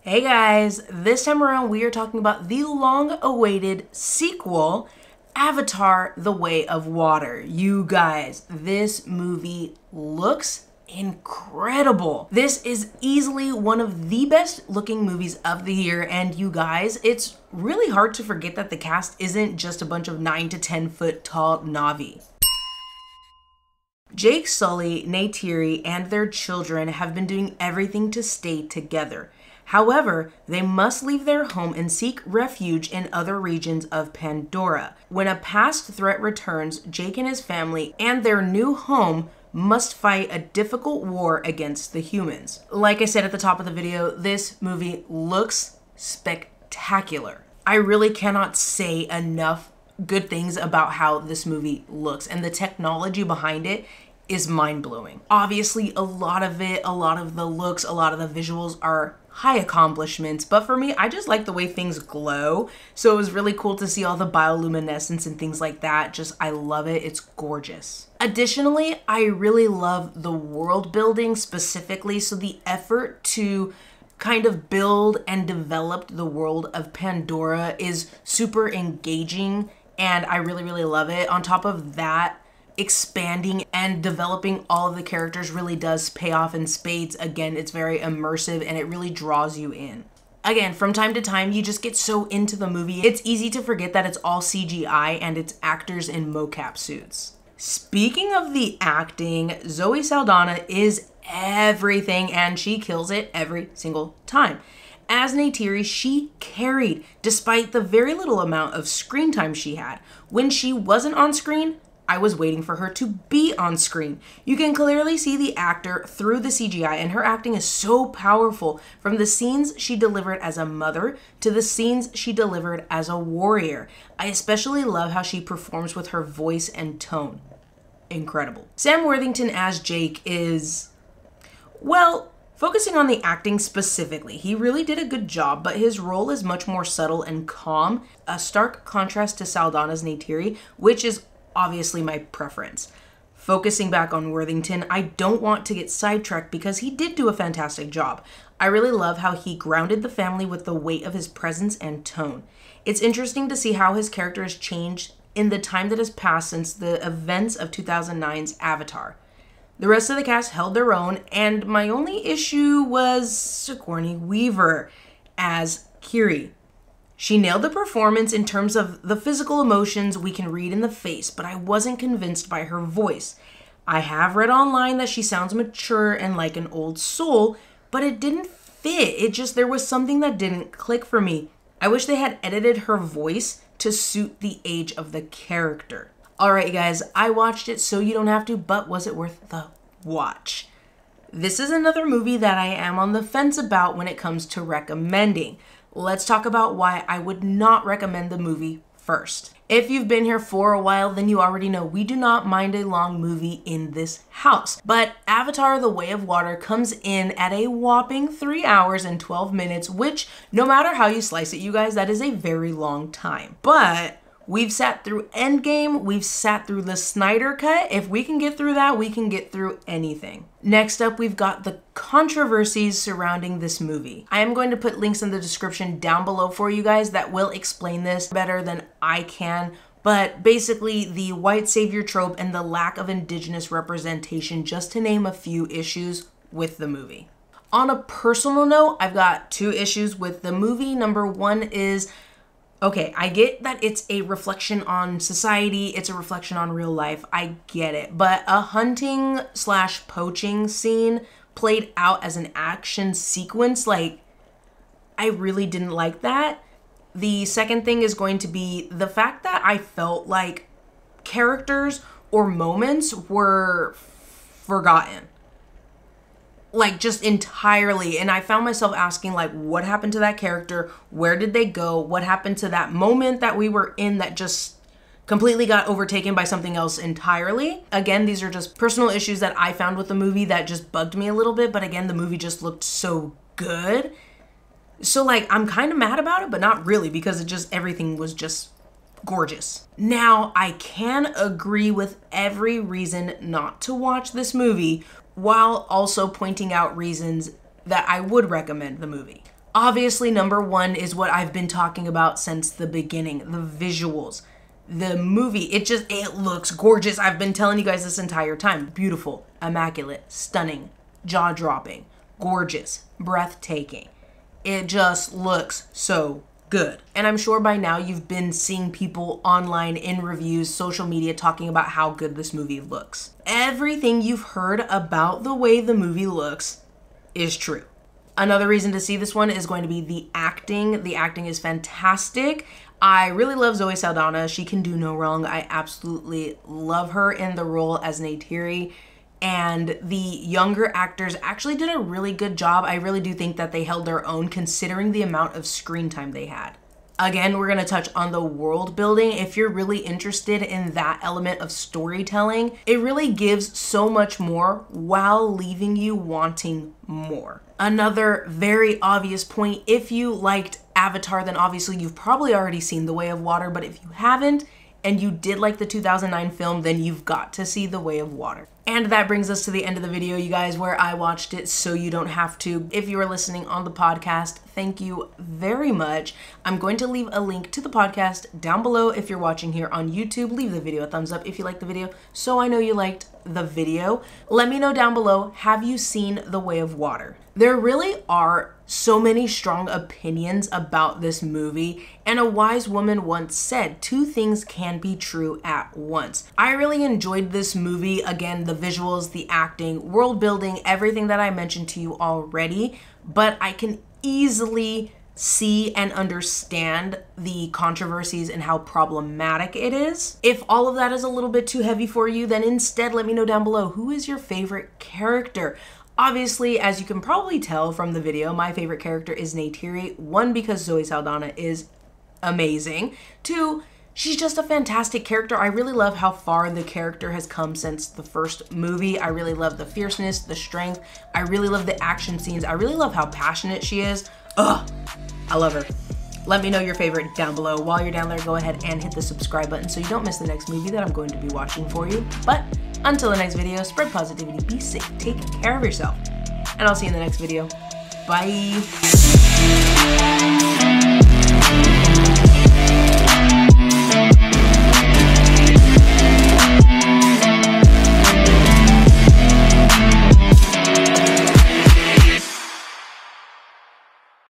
Hey guys, this time around we are talking about the long-awaited sequel, Avatar: The Way of Water. You guys, this movie looks incredible. This is easily one of the best looking movies of the year, and you guys, it's really hard to forget that the cast isn't just a bunch of 9 to 10 foot tall Na'vi. Jake Sully, Neytiri, and their children have been doing everything to stay together. However, they must leave their home and seek refuge in other regions of Pandora. When a past threat returns, Jake and his family and their new home must fight a difficult war against the humans. Like I said at the top of the video, this movie looks spectacular. I really cannot say enough good things about how this movie looks, and the technology behind it is mind-blowing. Obviously, a lot of the looks, a lot of the visuals are high accomplishments, but for me, I just like the way things glow. So it was really cool to see all the bioluminescence and things like that. I love it. It's gorgeous. Additionally, I really love the world building specifically. So the effort to kind of build and develop the world of Pandora is super engaging, and I really, really love it. On top of that, expanding and developing all of the characters really does pay off in spades. Again, it's very immersive and it really draws you in. Again, from time to time, you just get so into the movie, it's easy to forget that it's all CGI and it's actors in mocap suits. Speaking of the acting, Zoe Saldana is everything and she kills it every single time. As Neytiri, she carried despite the very little amount of screen time she had. When she wasn't on screen, I was waiting for her to be on screen. You can clearly see the actor through the CGI, and her acting is so powerful, from the scenes she delivered as a mother to the scenes she delivered as a warrior. I especially love how she performs with her voice and tone. Incredible. Sam Worthington as Jake is, well, focusing on the acting specifically, he really did a good job, but his role is much more subtle and calm, a stark contrast to Saldana's Neytiri, which is obviously my preference. Focusing back on Worthington, I don't want to get sidetracked because he did do a fantastic job. I really love how he grounded the family with the weight of his presence and tone. It's interesting to see how his character has changed in the time that has passed since the events of 2009's Avatar. The rest of the cast held their own, and my only issue was Sigourney Weaver as Kiri. She nailed the performance in terms of the physical emotions we can read in the face, but I wasn't convinced by her voice. I have read online that she sounds mature and like an old soul, but it didn't fit. There was something that didn't click for me. I wish they had edited her voice to suit the age of the character. Alright guys, I watched it so you don't have to, but was it worth the watch? This is another movie that I am on the fence about when it comes to recommending. Let's talk about why I would not recommend the movie first. If you've been here for a while, then you already know we do not mind a long movie in this house. But Avatar: The Way of Water comes in at a whopping 3 hours and 12 minutes, which no matter how you slice it, you guys, that is a very long time. But we've sat through Endgame, we've sat through the Snyder Cut. If we can get through that, we can get through anything. Next up, we've got the controversies surrounding this movie. I am going to put links in the description down below for you guys that will explain this better than I can. But basically, the white savior trope and the lack of indigenous representation, just to name a few issues with the movie. On a personal note, I've got 2 issues with the movie. Number 1 is, okay, I get that it's a reflection on society, it's a reflection on real life, I get it. But a hunting/poaching scene played out as an action sequence, I really didn't like that. The second thing is going to be the fact that I felt like characters or moments were forgotten. Just entirely, and I found myself asking what happened to that character? Where did they go? What happened to that moment that we were in that just completely got overtaken by something else entirely? Again, these are just personal issues that I found with the movie that just bugged me a little bit, but again, the movie just looked so good. So I'm kind of mad about it, but not really, because everything was just gorgeous. Now, I can agree with every reason not to watch this movie, while also pointing out reasons that I would recommend the movie. Obviously, number one is what I've been talking about since the beginning, the visuals. The movie, it looks gorgeous. I've been telling you guys this entire time. Beautiful, immaculate, stunning, jaw-dropping, gorgeous, breathtaking. It just looks so good. And I'm sure by now you've been seeing people online in reviews, social media, talking about how good this movie looks. Everything you've heard about the way the movie looks is true. Another reason to see this one is going to be the acting. The acting is fantastic. I really love Zoe Saldana. She can do no wrong. I absolutely love her in the role as Neytiri. And the younger actors actually did a really good job. I really do think that they held their own considering the amount of screen time they had. Again, we're going to touch on the world building. If you're really interested in that element of storytelling, it really gives so much more while leaving you wanting more. Another very obvious point, if you liked Avatar, then obviously you've probably already seen The Way of Water, but if you haven't and you did like the 2009 film, then you've got to see The Way of Water. And that brings us to the end of the video, you guys, where I watched it so you don't have to. If you are listening on the podcast, thank you very much. I'm going to leave a link to the podcast down below. If you're watching here on YouTube, leave the video a thumbs up if you liked the video, so I know you liked the video. Let me know down below, have you seen The Way of Water? There really are so many strong opinions about this movie, and a wise woman once said, 2 things can be true at once. I really enjoyed this movie. Again, the visuals, the acting, world building, everything that I mentioned to you already, but I can easily see and understand the controversies and how problematic it is. If all of that is a little bit too heavy for you, then instead let me know down below, who is your favorite character? Obviously, as you can probably tell from the video, my favorite character is Neytiri. 1, because Zoe Saldana is amazing. 2, she's just a fantastic character. I really love how far the character has come since the first movie. I really love the fierceness, the strength. I really love the action scenes. I really love how passionate she is. Ugh, I love her. Let me know your favorite down below. While you're down there, go ahead and hit the subscribe button so you don't miss the next movie that I'm going to be watching for you. But until the next video, spread positivity, be safe, take care of yourself, and I'll see you in the next video. Bye.